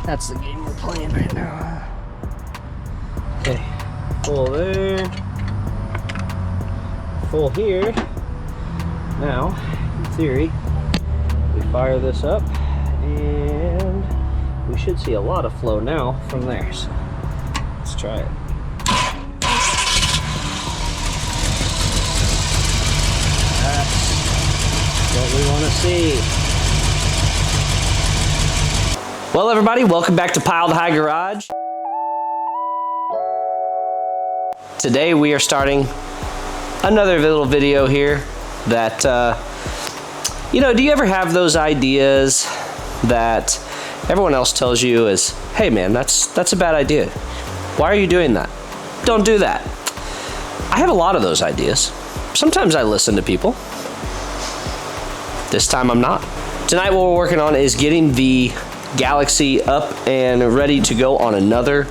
That's the game we're playing right now. Okay, full there, full here. Now, in theory, we fire this up and we should see a lot of flow now from there. So let's try it. That's what we want to see. Well, everybody, welcome back to Piled High Garage. Today we are starting another little video here that, you know, do you ever have those ideas that everyone else tells you is, hey man, that's a bad idea. Why are you doing that? Don't do that. I have a lot of those ideas. Sometimes I listen to people. This time I'm not. Tonight what we're working on is getting the Galaxie up and ready to go on another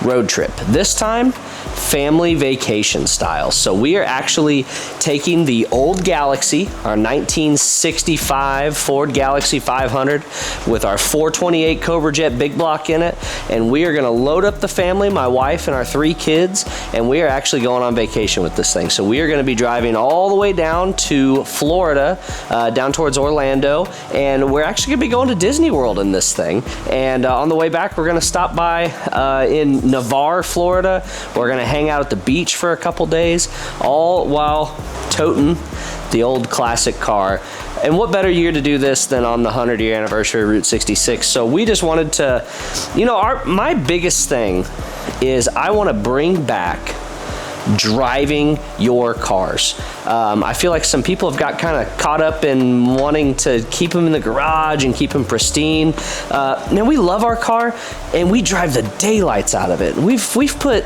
road trip. This time, family vacation style. So we are actually taking the old Galaxie, our 1965 Ford Galaxie 500 with our 428 Cobra Jet big block in it, and we are gonna load up the family, my wife and our 3 kids, and we are actually going on vacation with this thing. So we are gonna be driving all the way down to Florida, down towards Orlando, and we're actually gonna be going to Disney World in this thing. And on the way back, we're gonna stop by in Navarre, Florida. We're gonna hang out at the beach for a couple days, all while toting the old classic car. And what better year to do this than on the 100-year anniversary of Route 66? So we just wanted to, you know, my biggest thing is I want to bring back driving your cars. I feel like some people have got kind of caught up in wanting to keep them in the garage and keep them pristine. Now we love our car and we drive the daylights out of it. We've put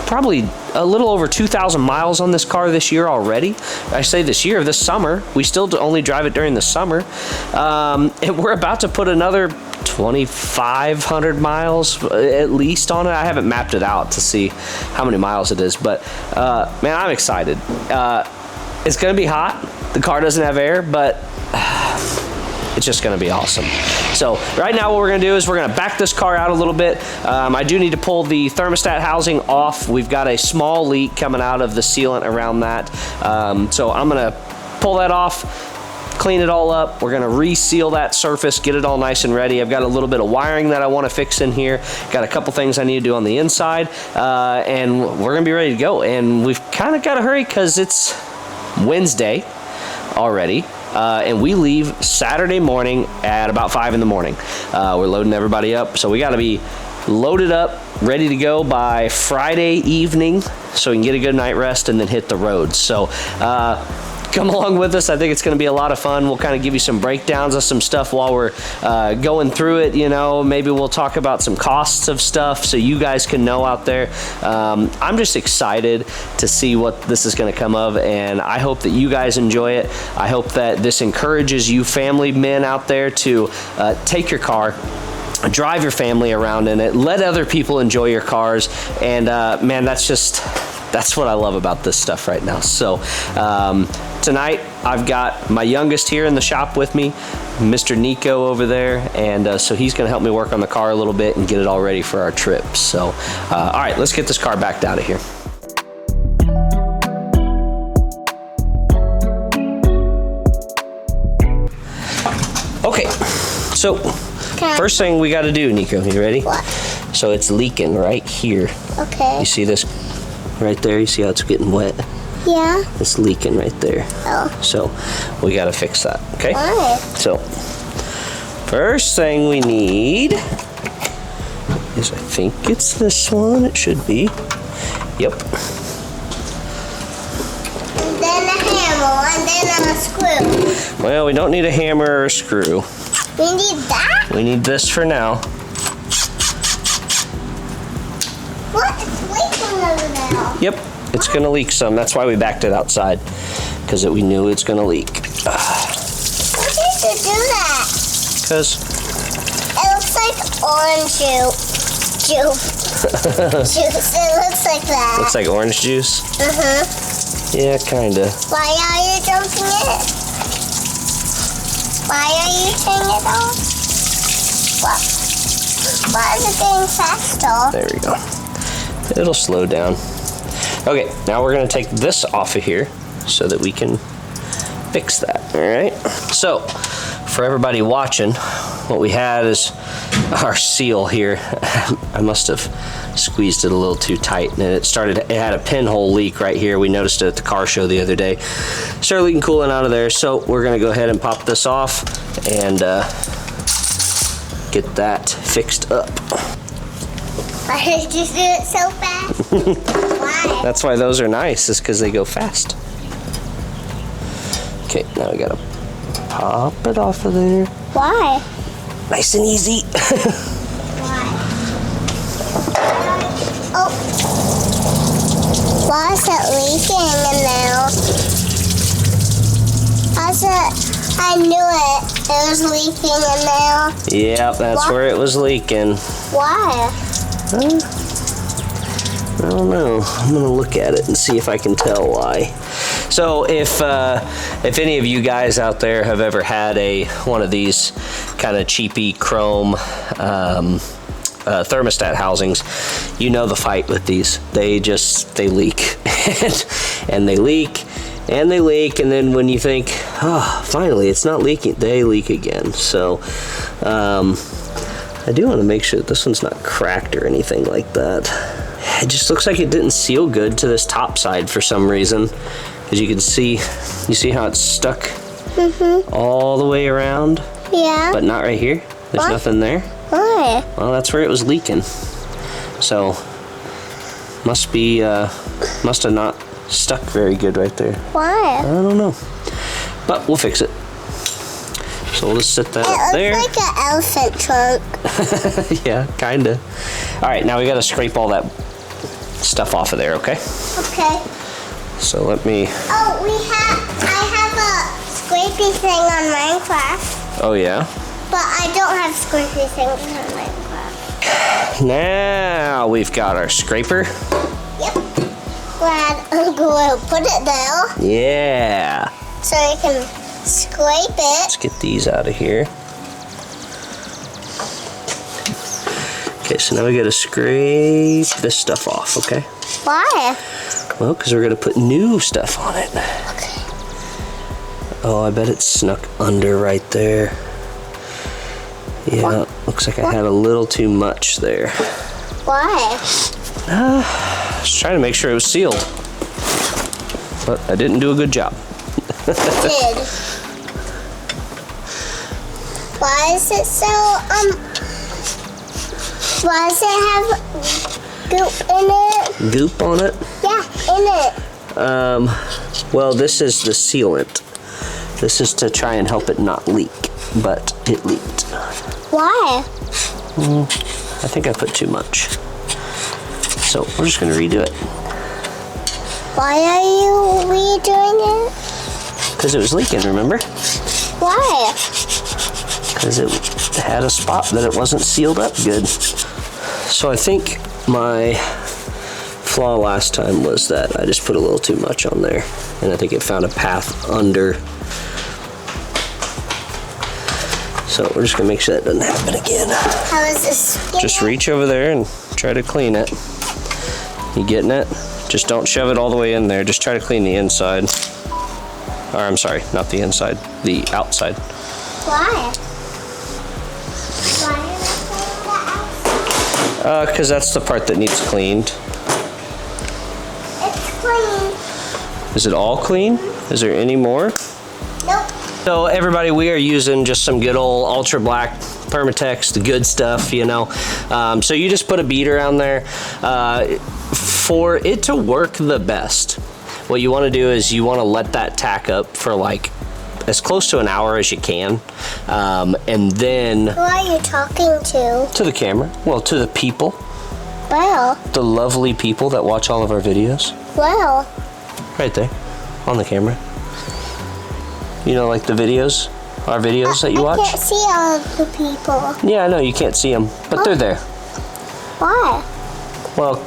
probably a little over 2,000 miles on this car this year already. I say this year, this summer. We still only drive it during the summer. And we're about to put another 2,500 miles at least on it. I haven't mapped it out to see how many miles it is, but man, I'm excited. It's gonna be hot. The car doesn't have air, but it's just gonna be awesome. So right now what we're gonna do is we're gonna back this car out a little bit. I do need to pull the thermostat housing off. We've got a small leak coming out of the sealant around that. So I'm gonna pull that off, clean it all up. We're gonna reseal that surface, get it all nice and ready. I've got a little bit of wiring that I wanna fix in here. Got a couple things I need to do on the inside. And we're gonna be ready to go. And we've kinda gotta hurry because it's Wednesday already. And we leave Saturday morning at about 5 in the morning. We're loading everybody up. So we gotta be loaded up, ready to go by Friday evening so we can get a good night rest and then hit the road. So come along with us. I think it's going to be a lot of fun. We'll kind of give you some breakdowns of some stuff while we're going through it. You know, maybe we'll talk about some costs of stuff so you guys can know out there. I'm just excited to see what this is going to come of, and I hope that you guys enjoy it. I hope that this encourages you family men out there to take your car, drive your family around in it, let other people enjoy your cars, and man, that's what I love about this stuff right now. So tonight I've got my youngest here in the shop with me, Mr. Nico over there, and so he's gonna help me work on the car a little bit and get it all ready for our trip. So all right, let's get this car backed out of here. Okay, so first thing we gotta do, Nico, you ready? What? So it's leaking right here. Okay. You see this right there? You see how it's getting wet? Yeah. It's leaking right there. Oh. So we gotta fix that, okay? Why? So first thing we need is, I think it's this one. It should be. Yep. And then a hammer, and then a screw. Well, we don't need a hammer or a screw. We need that? We need this for now. What? It's leaking over there. Yep, it's gonna leak some. That's why we backed it outside, because we knew it's gonna leak. Why did you do that? Because it looks like orange juice. Juice. It looks like that. looks like orange juice. Uh-huh. Yeah, kinda. Why are you drinking it? Why are you turning it off? Why is it getting faster? There we go. It'll slow down. Okay, now we're gonna take this off of here so that we can fix that, all right? So, for everybody watching, what we had is our seal here. I must have squeezed it a little too tight, and it had a pinhole leak right here. We noticed it at the car show the other day. Started leaking coolant out of there, so we're gonna go ahead and pop this off and get that fixed up. Why did you do it so fast? Why? That's why those are nice, is because they go fast. Okay, now we gotta pop it off of there. Why? Nice and easy. Why? Oh. Why is it leaking in there? I knew it. It was leaking in there. Yep, that's where it was leaking. Why? I don't know. I'm gonna look at it and see if I can tell why. So if any of you guys out there have ever had one of these kind of cheapy chrome thermostat housings, you know the fight with these. They leak and they leak and they leak, and then when you think, oh, finally it's not leaking, they leak again. So I do want to make sure that this one's not cracked or anything like that. It just looks like it didn't seal good to this top side for some reason. As you can see, you see how it's stuck all the way around? Yeah. But not right here? There's nothing there? Why? Well, that's where it was leaking. So, must have not stuck very good right there. Why? I don't know. But we'll fix it. So we'll just set that up there. It looks like an elephant trunk. Yeah, kinda. All right, now we gotta scrape all that stuff off of there, okay? Okay. So let me... Oh, I have a scrapey thing on Minecraft. Oh yeah? But I don't have scrapey things on Minecraft. Now we've got our scraper. Yep. We'll put it there. Yeah. So you can scrape it. Let's get these out of here. Okay, so now we gotta scrape this stuff off, okay? Why? Well, because we're gonna put new stuff on it. Okay. Oh, I bet it's snuck under right there. Yeah, looks like I had a little too much there. Why? I was trying to make sure it was sealed. But I didn't do a good job. I did. Why is it so, why does it have goop in it? Goop on it? Yeah, in it. Well, this is the sealant. This is to try and help it not leak, but it leaked. Why? I think I put too much. So we're just gonna redo it. Why are you redoing it? Because it was leaking, remember? Why? Because it had a spot that it wasn't sealed up good. So I think my flaw last time was that I just put a little too much on there, and I think it found a path under. So we're just gonna make sure that doesn't happen again. How is this? Just reach over there and try to clean it. You getting it? Just don't shove it all the way in there. Just try to clean the inside. Or I'm sorry, not the inside, the outside. Why? Why are you cleaning the outside? Because that's the part that needs cleaned. It's clean. Is it all clean? Is there any more? Nope. So everybody, we are using just some good old ultra black Permatex, the good stuff, you know. So you just put a beader on there. For it to work the best, what you want to do is you want to let that tack up for like as close to an hour as you can, and then... Who are you talking to? To the camera. Well, to the people. Well. The lovely people that watch all of our videos. Well. Right there, on the camera. You know, like the videos? Our videos that you watch? I can't see all of the people. Yeah, I know, you can't see them, but they're there. Why? Well,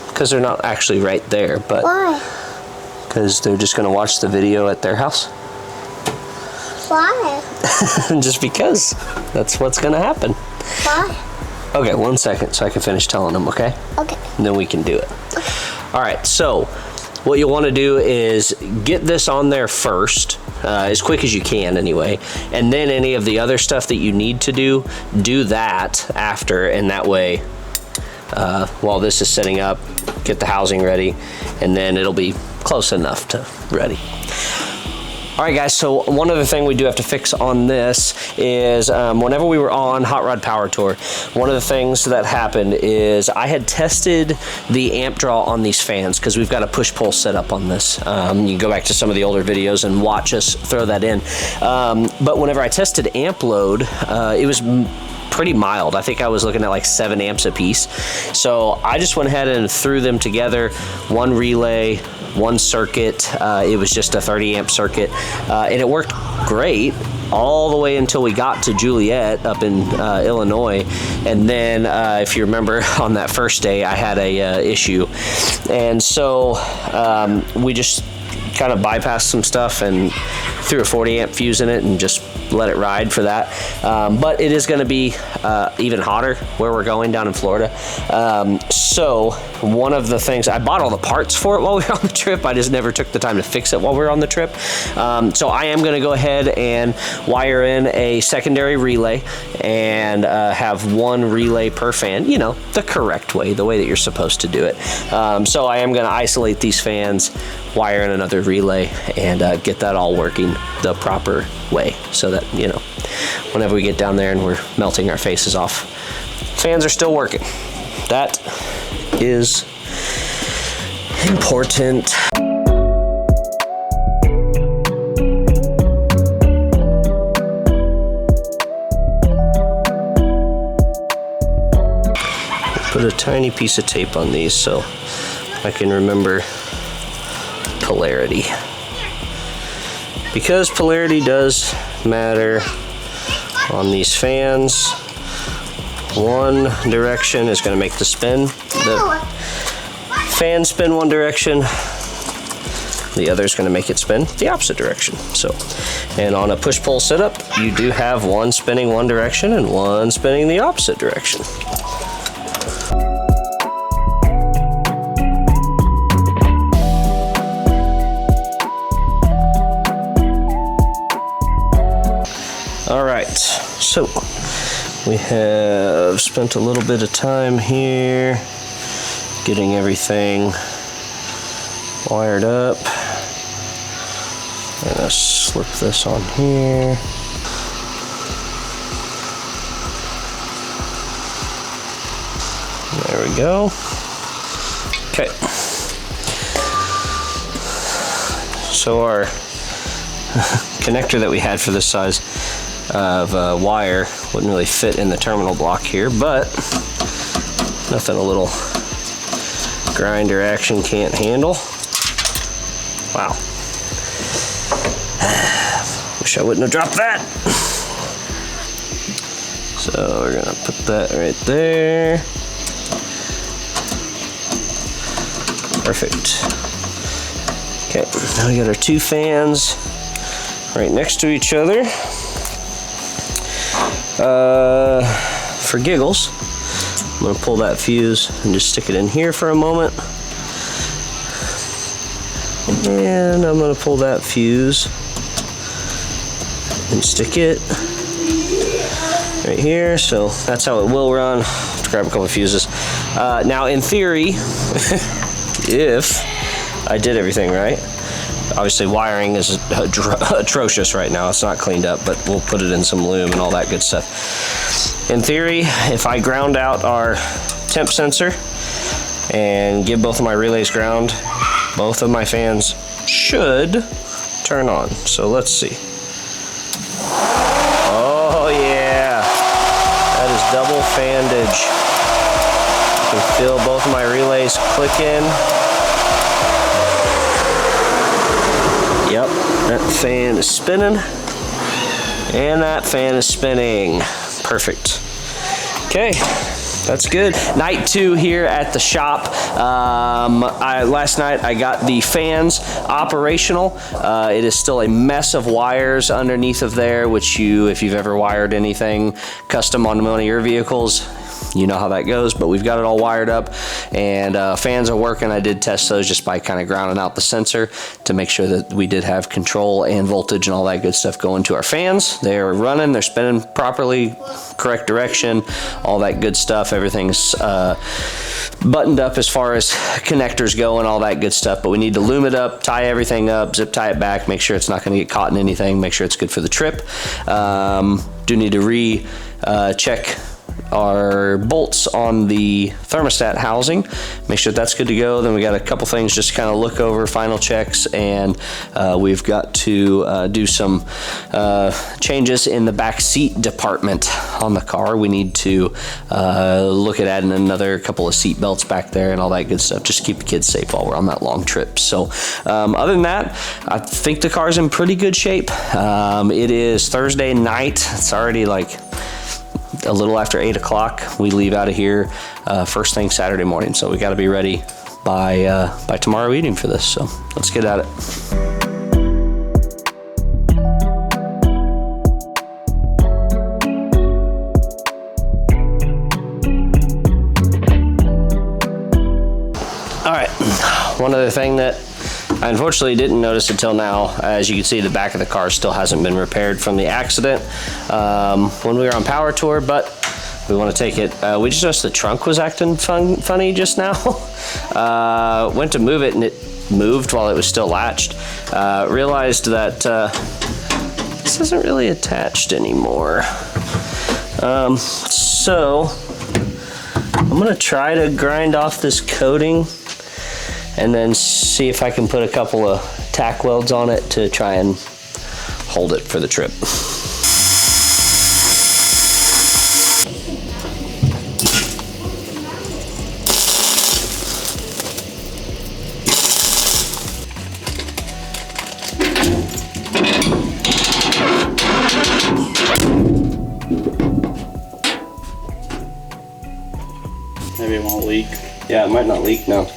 because they're not actually right there, but... Why? Because they're just going to watch the video at their house. Why? Just because. That's what's gonna happen. Why? Okay, 1 second so I can finish telling them, okay? Okay. And then we can do it. All right, so what you'll want to do is get this on there first, as quick as you can anyway, and then any of the other stuff that you need to do that after, and that way, while this is setting up, get the housing ready, and then it'll be close enough to ready. All right, guys, so one other thing we do have to fix on this is whenever we were on Hot Rod Power Tour, one of the things that happened is I had tested the amp draw on these fans because we've got a push-pull setup on this. You can go back to some of the older videos and watch us throw that in. But whenever I tested amp load, it was pretty mild. I think I was looking at like 7 amps a piece. So I just went ahead and threw them together, one relay, one circuit. It was just a 30 amp circuit, and it worked great all the way until we got to Juliet up in Illinois. And then if you remember, on that first day I had a issue, and so we just kind of bypassed some stuff and threw a 40 amp fuse in it and just let it ride for that. But it is going to be even hotter where we're going down in Florida. So one of the things, I bought all the parts for it while we were on the trip. I just never took the time to fix it while we were on the trip. So I am going to go ahead and wire in a secondary relay and have one relay per fan, you know, the correct way, the way that you're supposed to do it. So I am going to isolate these fans, wire in another relay, and get that all working the proper way so that, you know, whenever we get down there and we're melting our faces off, fans are still working. That is important. Put a tiny piece of tape on these so I can remember polarity, because polarity does matter on these fans. One direction is going to make the spin. The fan spin one direction, the other is going to make it spin the opposite direction. So, and on a push-pull setup, you do have one spinning one direction and one spinning the opposite direction. All right, so we have spent a little bit of time here getting everything wired up. I'm gonna slip this on here. There we go. Okay. So our connector that we had for this size of wire wouldn't really fit in the terminal block here, but nothing a little grinder action can't handle. Wow. Wish I wouldn't have dropped that. So we're gonna put that right there. Perfect. Okay, now we got our two fans right next to each other. For giggles, I'm gonna pull that fuse and just stick it in here for a moment. And I'm gonna pull that fuse and stick it right here. So that's how it will run. Let's grab a couple of fuses. Now in theory, if I did everything right, obviously wiring is atrocious right now. It's not cleaned up, but we'll put it in some loom and all that good stuff. In theory, if I ground out our temp sensor and give both of my relays ground, both of my fans should turn on. So let's see. Oh yeah, that is double fandage. I can feel both of my relays clicking. Yep, that fan is spinning, and that fan is spinning. Perfect. Okay, That's good. Night 2 here at the shop. Last night I got the fans operational. It is still a mess of wires underneath of there, which if you've ever wired anything custom on one of your vehicles, you know how that goes, but we've got it all wired up, and fans are working. I did test those just by kind of grounding out the sensor to make sure that we did have control and voltage and all that good stuff going to our fans. They're running, they're spinning properly, correct direction, all that good stuff. Everything's buttoned up as far as connectors go and all that good stuff, but we need to loom it up, tie everything up, zip tie it back, make sure it's not going to get caught in anything, make sure it's good for the trip. Do need to check our bolts on the thermostat housing, make sure that's good to go. Then we got a couple things just kind of look over, final checks, and we've got to do some changes in the back seat department on the car. We need to look at adding another couple of seat belts back there and all that good stuff, just to keep the kids safe while we're on that long trip. So other than that, I think the car's in pretty good shape. It is Thursday night. It's already like a little after 8 o'clock. We leave out of here first thing Saturday morning, so we got to be ready by tomorrow evening for this. So let's get at it. All right, one other thing that I unfortunately didn't notice until now, as you can see, the back of the car still hasn't been repaired from the accident when we were on power tour, but we want to take it. We just noticed the trunk was acting funny just now. Went to move it and it moved while it was still latched. Realized that this isn't really attached anymore. So I'm gonna try to grind off this coating and then see if I can put a couple of tack welds on it to try and hold it for the trip. Maybe it won't leak. Yeah, it might not leak now.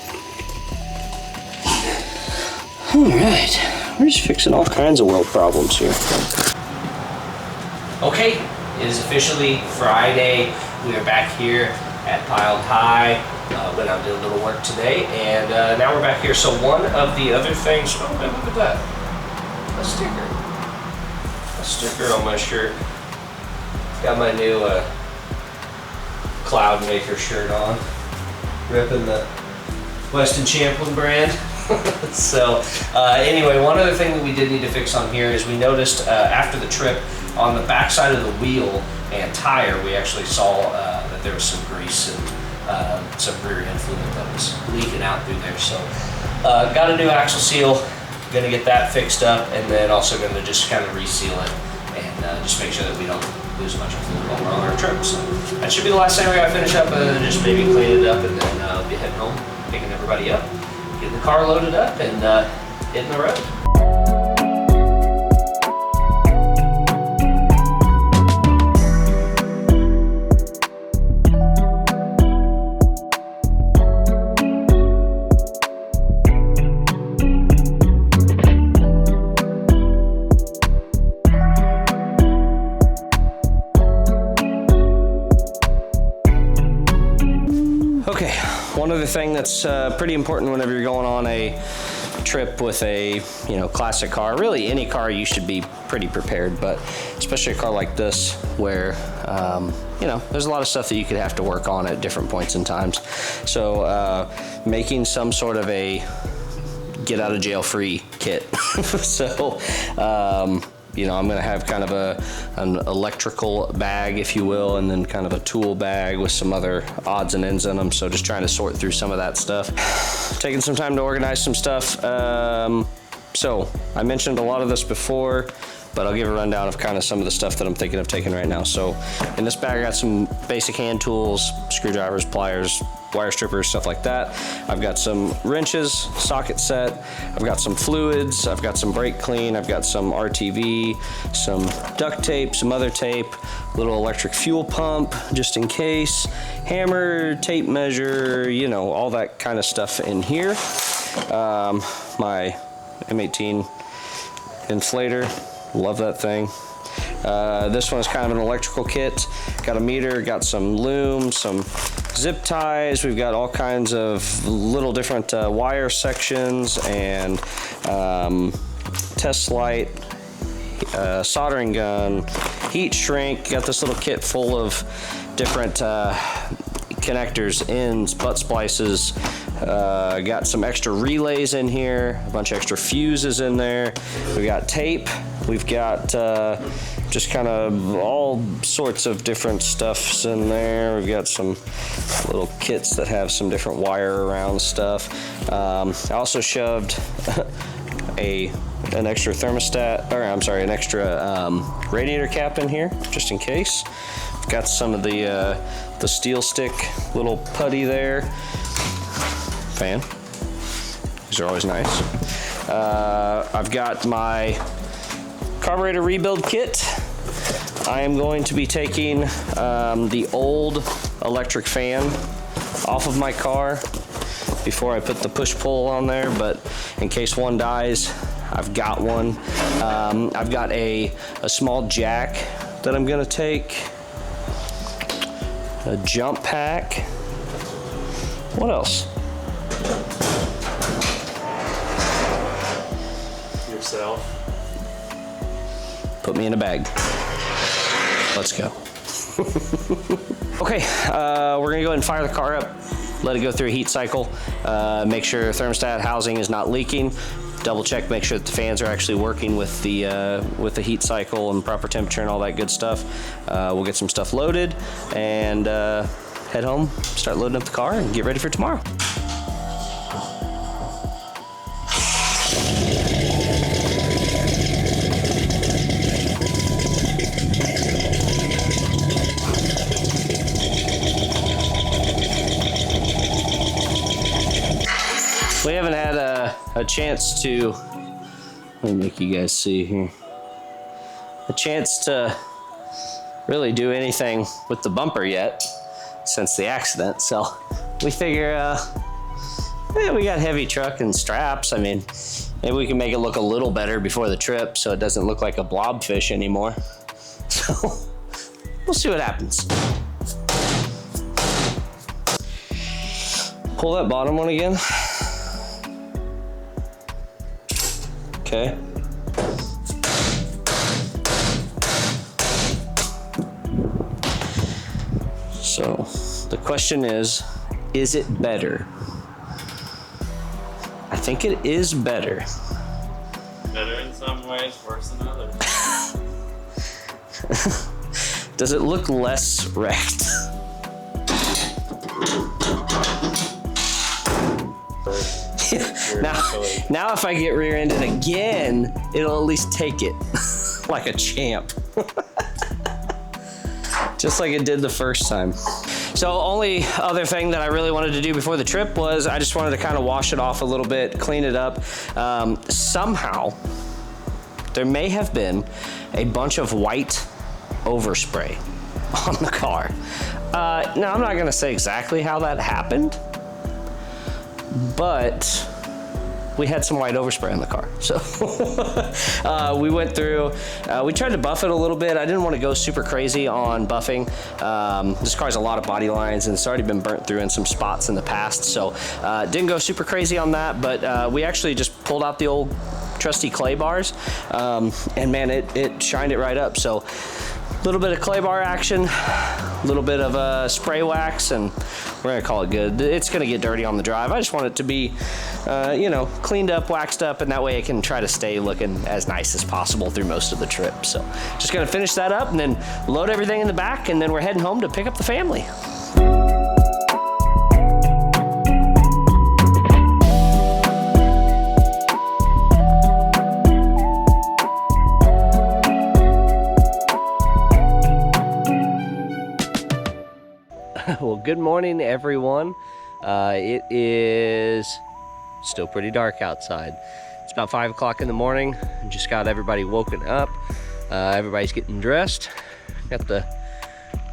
All right, we're just fixing all kinds of weld problems here. Okay, it is officially Friday. We are back here at Piled High. Went out and did a little work today, and now we're back here. So one of the other things, oh, look at that, a sticker on my shirt. Got my new Cloud Maker shirt on, repping the Weston Champlin brand. So anyway, one other thing that we did need to fix on here is we noticed after the trip on the back side of the wheel and tire, we actually saw that there was some grease and some rear end fluid that was leaking out through there. So got a new axle seal, gonna get that fixed up, and then also gonna just kind of reseal it and just make sure that we don't lose a bunch of fluid while we're on our trip. So that should be the last thing we gotta finish up, and just maybe clean it up, and then be heading home, picking everybody up, getting the car loaded up, and hitting the road. Okay, one other thing that's pretty important whenever you're going on a trip with a classic car, really any car, you should be pretty prepared, but especially a car like this where there's a lot of stuff that you could have to work on at different points in times. So making some sort of a get out of jail free kit. So I'm gonna have kind of an electrical bag, if you will, and then kind of a tool bag with some other odds and ends in them. So just trying to sort through some of that stuff. Taking some time to organize some stuff. So I mentioned a lot of this before, but I'll give a rundown of kind of some of the stuff that I'm thinking of taking right now. So in this bag, I got some basic hand tools, screwdrivers, pliers, wire strippers, stuff like that. I've got some wrenches, socket set. I've got some fluids. I've got some brake clean. I've got some RTV, some duct tape, some other tape, little electric fuel pump, just in case, hammer, tape measure, you know, all that kind of stuff in here. My M18 inflator, love that thing. This one is kind of an electrical kit. Got a meter, got some loom, some zip ties. We've got all kinds of little different wire sections and test light, soldering gun, heat shrink. Got this little kit full of different connectors, ends, butt splices. Got some extra relays in here, a bunch of extra fuses in there. We got tape. We've got just kind of all sorts of different stuffs in there. We've got some little kits that have some different wire around stuff. I also shoved an extra thermostat, or I'm sorry, an extra radiator cap in here, just in case. I've got some of the steel stick little putty there. Fan. These are always nice. I've got my carburetor rebuild kit. I am going to be taking the old electric fan off of my car before I put the push-pull on there, but in case one dies, I've got one. I've got a small jack that I'm gonna take, a jump pack. What else? Yourself. Put me in a bag. Let's go. Okay, we're gonna go ahead and fire the car up, let it go through a heat cycle, make sure thermostat housing is not leaking, double check, make sure that the fans are actually working with the heat cycle and proper temperature and all that good stuff. We'll get some stuff loaded and head home, start loading up the car and get ready for tomorrow. We haven't had a chance to, let me make you guys see here, a chance to really do anything with the bumper yet since the accident. So we figure, yeah, we got heavy truck and straps. I mean, maybe we can make it look a little better before the trip so it doesn't look like a blobfish anymore. So we'll see what happens. Pull that bottom one again. Okay. So the question is it better? I think it is better. Better in some ways, worse in others. Does it look less wrecked? Now if I get rear-ended again, it'll at least take it like a champ. Just like it did the first time. So only other thing that I really wanted to do before the trip was I just wanted to kind of wash it off a little bit, clean it up. Somehow, there may have been a bunch of white overspray on the car. Now, I'm not gonna say exactly how that happened, but we had some white overspray on the car. So we went through, we tried to buff it a little bit. I didn't want to go super crazy on buffing. This car has a lot of body lines and it's already been burnt through in some spots in the past. So didn't go super crazy on that, but we actually just pulled out the old trusty clay bars and man, it shined it right up. So a little bit of clay bar action, a little bit of spray wax, and we're gonna call it good. It's gonna get dirty on the drive. I just want it to be, you know, cleaned up, waxed up, and that way it can try to stay looking as nice as possible through most of the trip. So just gonna finish that up and then load everything in the back, and then we're heading home to pick up the family. good morning, everyone. It is still pretty dark outside. It's about 5 o'clock in the morning. Just got everybody woken up. Everybody's getting dressed. Got the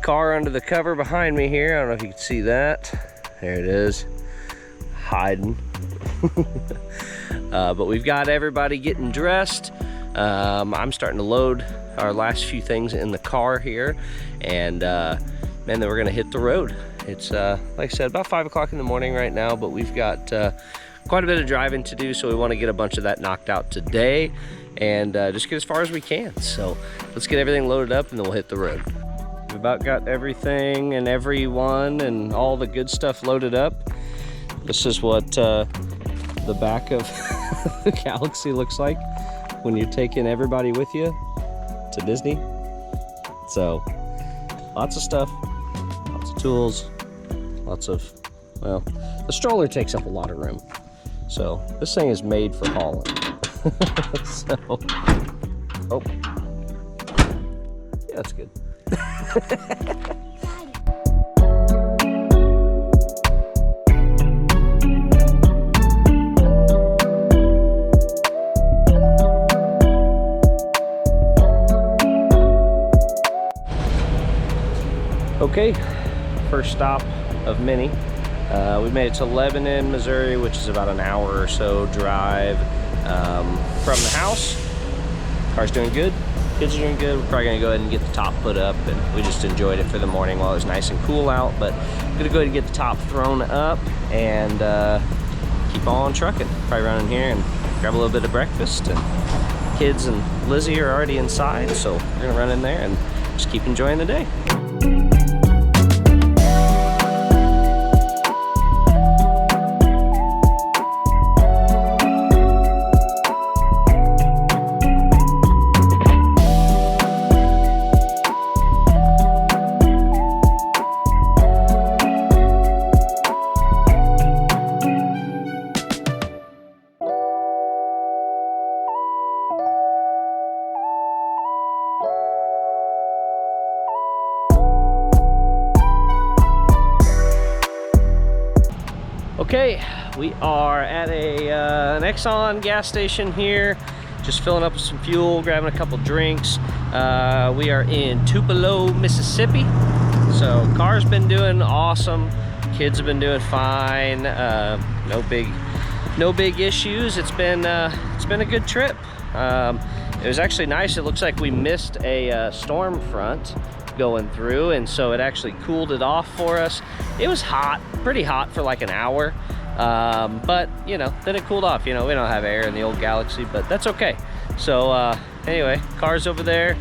car under the cover behind me here. I don't know if you can see that. There it is, hiding. But we've got everybody getting dressed. I'm starting to load our last few things in the car here, and then we're gonna hit the road. It's like I said, about 5 o'clock in the morning right now, but we've got quite a bit of driving to do, so we want to get a bunch of that knocked out today and just get as far as we can. So let's get everything loaded up and then we'll hit the road. We've about got everything and everyone and all the good stuff loaded up. This is what the back of the Galaxie looks like when you're taking everybody with you to Disney. So lots of stuff, lots of tools, lots of, well, the stroller takes up a lot of room. So this thing is made for hauling. So, oh, yeah, that's good. Okay, first stop of many. We made it to Lebanon, Missouri, which is about an hour or so drive from the house. Car's doing good, kids are doing good. We're probably gonna go ahead and get the top put up, and we just enjoyed it for the morning while it was nice and cool out. But I'm gonna go ahead and get the top thrown up and keep on trucking. Probably run in here and grab a little bit of breakfast. And kids and Lizzie are already inside, so we're gonna run in there and just keep enjoying the day. Okay, we are at an Exxon gas station here, just filling up with some fuel, grabbing a couple drinks. We are in Tupelo, Mississippi. So car's been doing awesome, kids have been doing fine. No big issues. It's been a good trip. It was actually nice. It looks like we missed a storm front going through, and so it actually cooled it off for us. It was hot, pretty hot for like an hour, but you know, then it cooled off. You know, we don't have air in the old Galaxie, but that's okay. So anyway, car's over there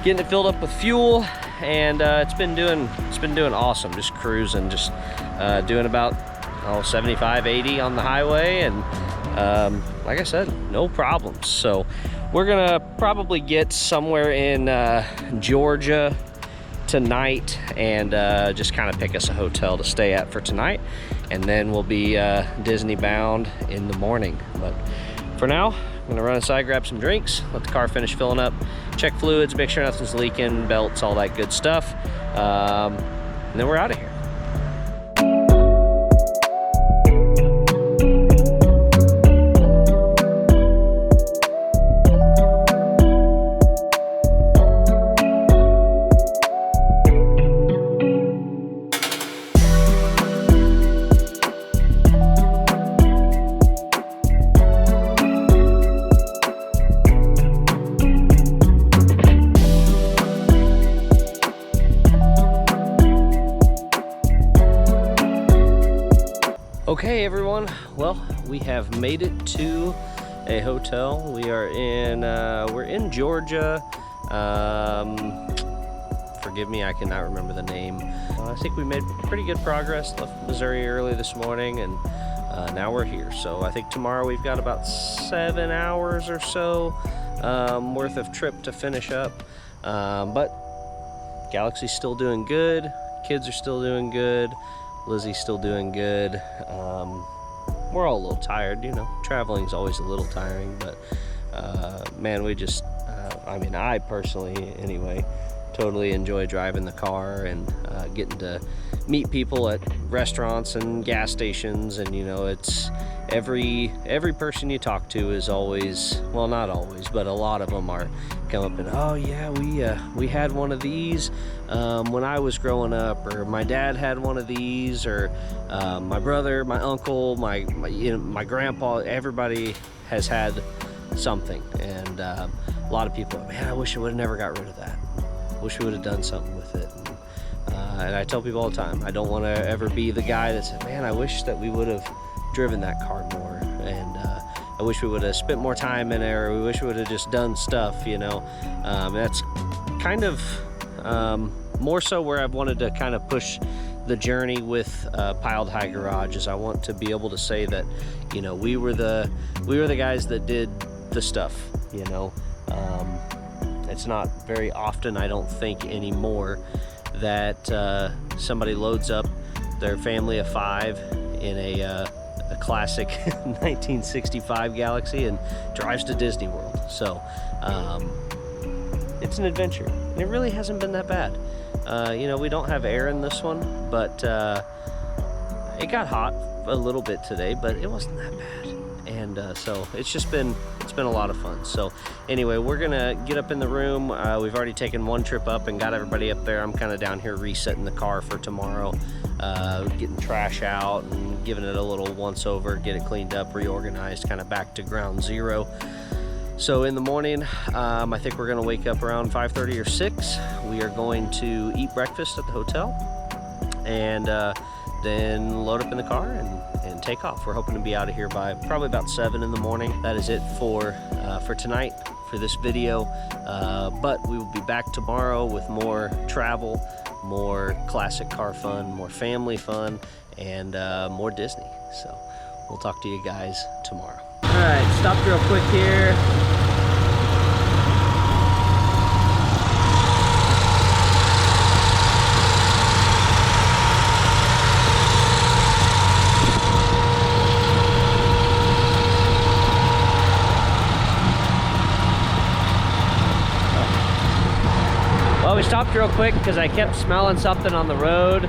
getting it filled up with fuel, and it's been doing awesome. Just cruising, just doing about 75, 80 on the highway, and like I said, no problems. So we're gonna probably get somewhere in Georgia tonight and just kind of pick us a hotel to stay at for tonight, and then we'll be Disney bound in the morning. But for now, I'm gonna run inside, grab some drinks, let the car finish filling up, check fluids, make sure nothing's leaking, belts, all that good stuff, and then we're out of here. Okay, everyone, well, we have made it to a hotel. We are in, we're in Georgia. Forgive me, I cannot remember the name. I think we made pretty good progress. Left Missouri early this morning, and now we're here. So I think tomorrow we've got about 7 hours or so worth of trip to finish up. But Galaxie's still doing good. Kids are still doing good. Lizzie's still doing good. We're all a little tired, you know, traveling's always a little tiring, but man, we just, I mean, I personally anyway, totally enjoy driving the car and getting to meet people at restaurants and gas stations. And you know, it's every person you talk to is always, well, not always, but a lot of them are come up and, oh yeah, we had one of these when I was growing up, or my dad had one of these, or my brother, my uncle, my grandpa. Everybody has had something. And a lot of people, man, I wish I would have never got rid of that. Wish we would have done something with it. And I tell people all the time, I don't want to ever be the guy that said, man, I wish that we would have driven that car more, and I wish we would have spent more time in there, or we wish we would have just done stuff, you know. That's kind of more so where I've wanted to kind of push the journey with Piled High Garage. Is I want to be able to say that, you know, we were the guys that did the stuff, you know. It's not very often, I don't think anymore, that somebody loads up their family of 5 in a classic 1965 Galaxie and drives to Disney World. So it's an adventure, and it really hasn't been that bad. You know, we don't have air in this one, but it got hot a little bit today, but it wasn't that bad. And so it's been a lot of fun. So anyway, we're gonna get up in the room. We've already taken one trip up and got everybody up there. I'm kind of down here resetting the car for tomorrow, getting trash out and giving it a little once over, get it cleaned up, reorganized, kind of back to ground zero. So in the morning, I think we're gonna wake up around 5:30 or 6. We are going to eat breakfast at the hotel, and then load up in the car and take off. We're hoping to be out of here by probably about 7 in the morning. That is it for tonight, for this video. But we will be back tomorrow with more travel, more classic car fun, more family fun, and more Disney. So we'll talk to you guys tomorrow. All right, stopped real quick here. Well, we stopped real quick because I kept smelling something on the road,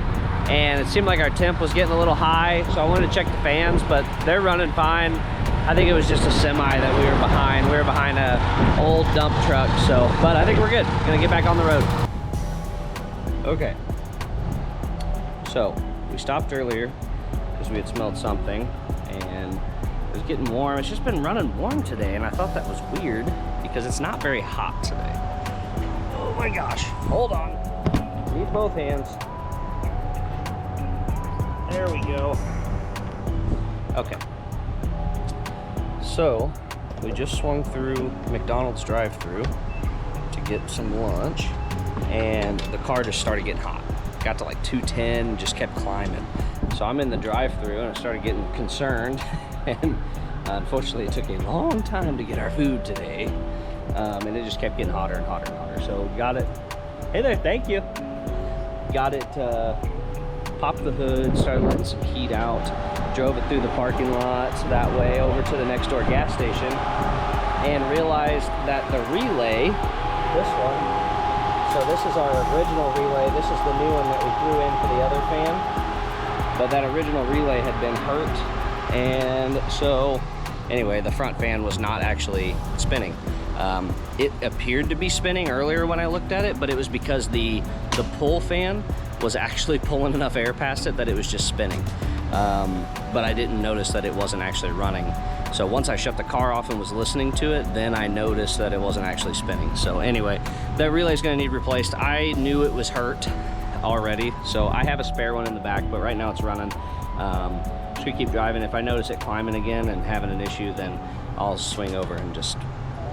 and it seemed like our temp was getting a little high, so I wanted to check the fans, but they're running fine. I think it was just a semi that we were behind. We were behind a old dump truck, so, but I think we're good. Gonna get back on the road. Okay. So, we stopped earlier because we had smelled something, and it was getting warm. It's just been running warm today, and I thought that was weird because it's not very hot today. Oh my gosh, hold on. Need both hands. There we go. Okay. So, we just swung through McDonald's drive-thru to get some lunch, and the car just started getting hot. Got to like 210, just kept climbing. So I'm in the drive-thru and I started getting concerned, and unfortunately it took a long time to get our food today, and it just kept getting hotter and hotter and hotter. So got it. Hey there, thank you. Got it, popped the hood, started letting some heat out, drove it through the parking lot so that way over to the next door gas station, and realized that the relay, this one, so this is our original relay, this is the new one that we threw in for the other fan, but that original relay had been hurt, and so anyway, the front fan was not actually spinning. It appeared to be spinning earlier when I looked at it, but it was because the pull fan was actually pulling enough air past it that it was just spinning. But I didn't notice that it wasn't actually running. So once I shut the car off and was listening to it, then I noticed that it wasn't actually spinning. So anyway, that relay is gonna need replaced. I knew it was hurt already, so I have a spare one in the back, but right now it's running. Just gonna keep driving. If I notice it climbing again and having an issue, then I'll swing over and just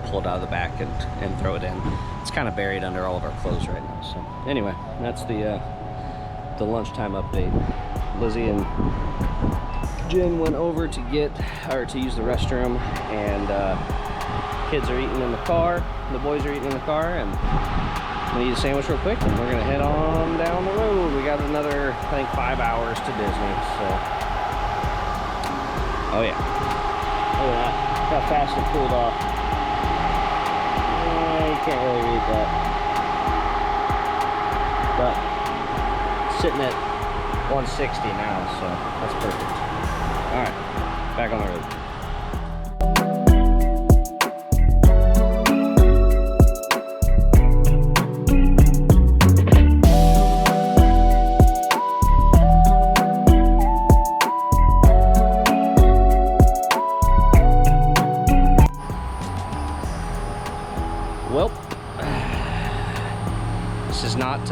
pull it out of the back and throw it in. It's kind of buried under all of our clothes right now. So anyway, that's the lunchtime update. Lizzie and Jen went over to use the restroom, and kids are eating in the car. The boys are eating in the car, and I'm gonna eat a sandwich real quick, and we're gonna head on down the road. We got another, I think, 5 hours to Disney. So, oh yeah, look at that, how fast it cooled off. You can't really read that. but sitting at 160 now, so that's perfect. All right, back on the road. Well, this is not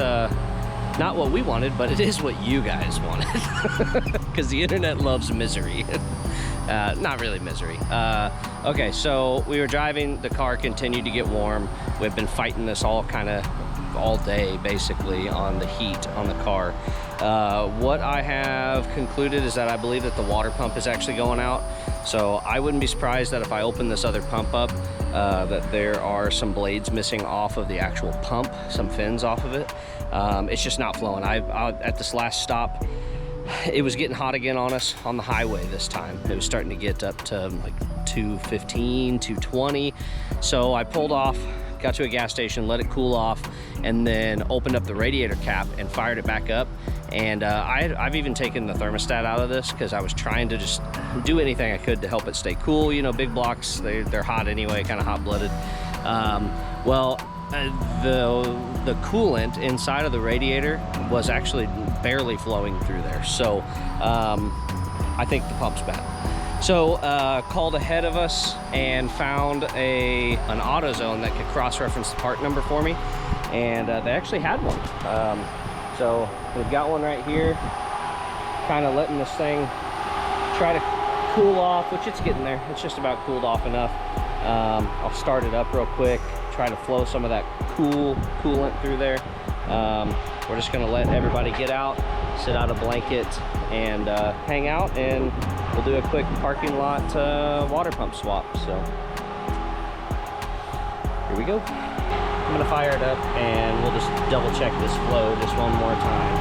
what we wanted, but it is what you guys wanted, because the internet loves misery. Not really misery. Okay, so we were driving, the car continued to get warm. We've been fighting this all day, basically, on the heat on the car. What I have concluded is that I believe that the water pump is actually going out. So I wouldn't be surprised that if I open this other pump up, that there are some blades missing off of the actual pump, some fins off of it. It's just not flowing. At this last stop, it was getting hot again on us on the highway this time. It was starting to get up to like 215, 220. So I pulled off, got to a gas station, let it cool off, and then opened up the radiator cap and fired it back up. And I've even taken the thermostat out of this because I was trying to just do anything I could to help it stay cool. You know, big blocks, they're hot anyway, kind of hot-blooded. The coolant inside of the radiator was actually barely flowing through there. So I think the pump's bad. So called ahead of us and found an AutoZone that could cross-reference the part number for me, and they actually had one. So we've got one right here, kind of letting this thing try to cool off, which it's getting there. It's just about cooled off enough. I'll start it up real quick, try to flow some of that coolant through there. We're just gonna let everybody get out, sit out a blanket, and hang out, and we'll do a quick parking lot water pump swap. So here we go. I'm gonna fire it up and we'll just double check this flow just one more time.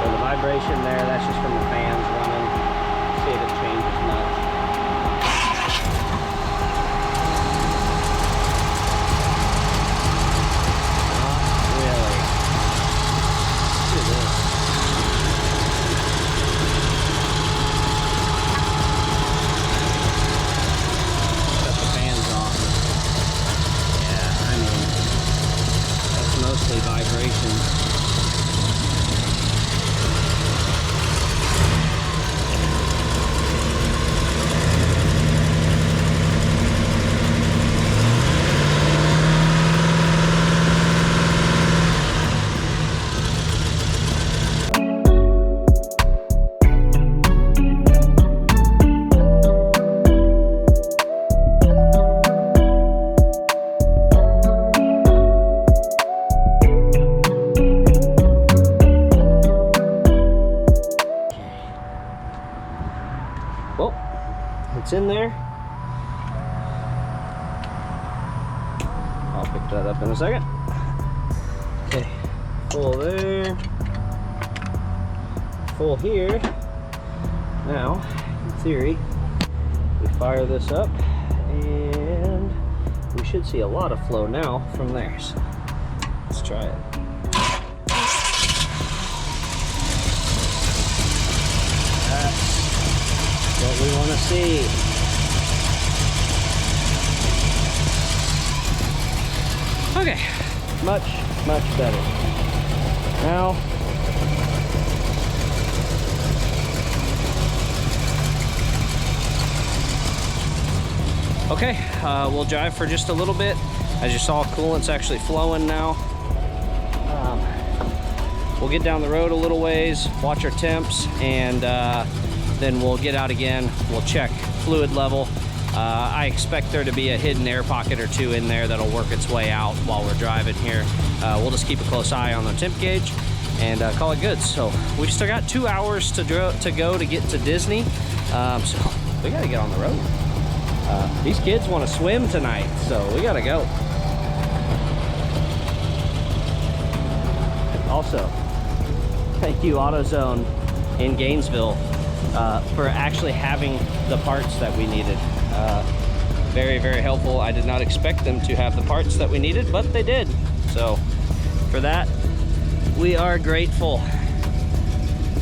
So the vibration there, that's just from the fans running. See if it changes much. Not really. Look at this. Shut the fans off. Yeah, I mean, that's mostly vibration. Well, it's in there. I'll pick that up in a second. Okay, full there, full here. Now, in theory, we fire this up and we should see a lot of flow now from there. So let's try it. What we want to see. Okay, much better. Now, okay, we'll drive for just a little bit. As you saw, coolant's actually flowing now. We'll get down the road a little ways, watch our temps, and then we'll get out again. We'll check fluid level. I expect there to be a hidden air pocket or two in there that'll work its way out while we're driving here. We'll just keep a close eye on the temp gauge and call it good. So we've still got 2 hours to go to get to Disney. So we gotta get on the road. These kids want to swim tonight, so we gotta go. Also, thank you AutoZone in Gainesville for actually having the parts that we needed. Very, very helpful. I did not expect them to have the parts that we needed, but they did. So for that, we are grateful.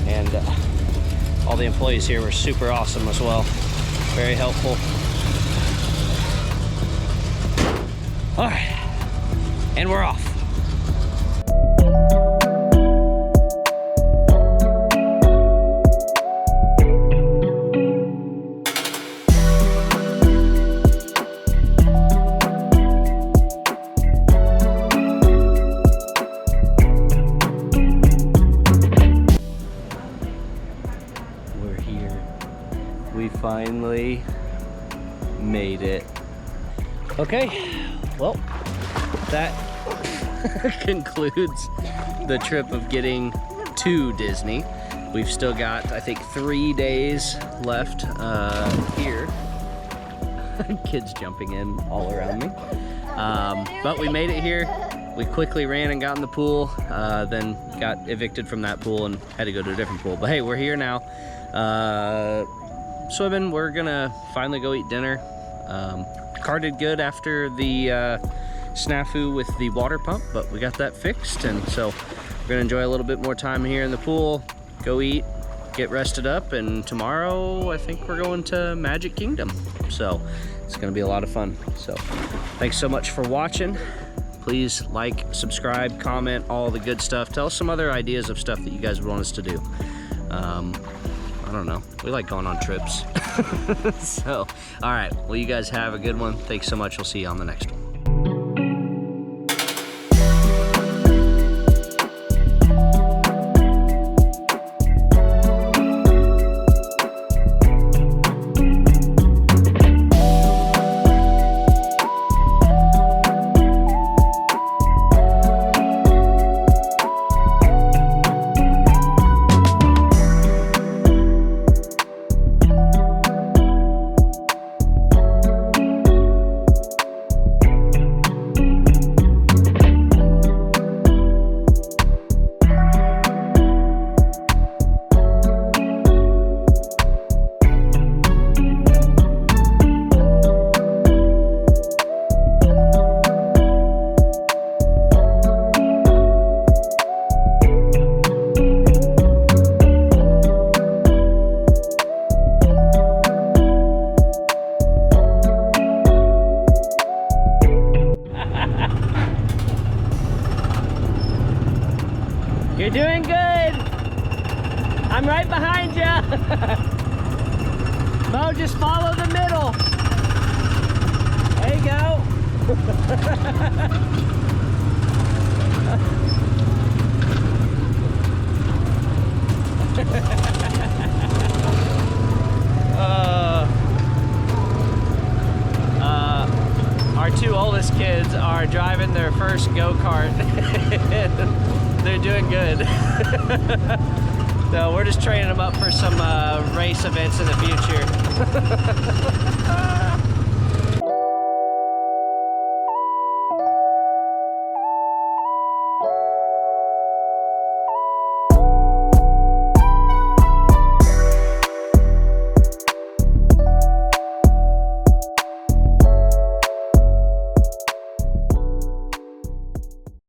And all the employees here were super awesome as well. Very helpful. All right, and we're off. We finally made it. Okay, well, that concludes the trip of getting to Disney. We've still got, I think, 3 days left here. Kids jumping in all around me. But we made it here. We quickly ran and got in the pool, then got evicted from that pool and had to go to a different pool. But hey, we're here now. Swimming. We're gonna finally go eat dinner. Car did good after the snafu with the water pump, but we got that fixed, and so we're gonna enjoy a little bit more time here in the pool, go eat, get rested up, and tomorrow I think we're going to Magic Kingdom, so it's gonna be a lot of fun. So thanks so much for watching. Please like, subscribe, comment, all the good stuff. Tell us some other ideas of stuff that you guys would want us to do. I don't know. We like going on trips. So, all right. Well, you guys have a good one. Thanks so much. We'll see you on the next one. You're doing good. I'm right behind you. Mo, just follow the middle. There you go. Our two oldest kids are driving their first go-kart. They're doing good. So we're just training them up for some race events in the future.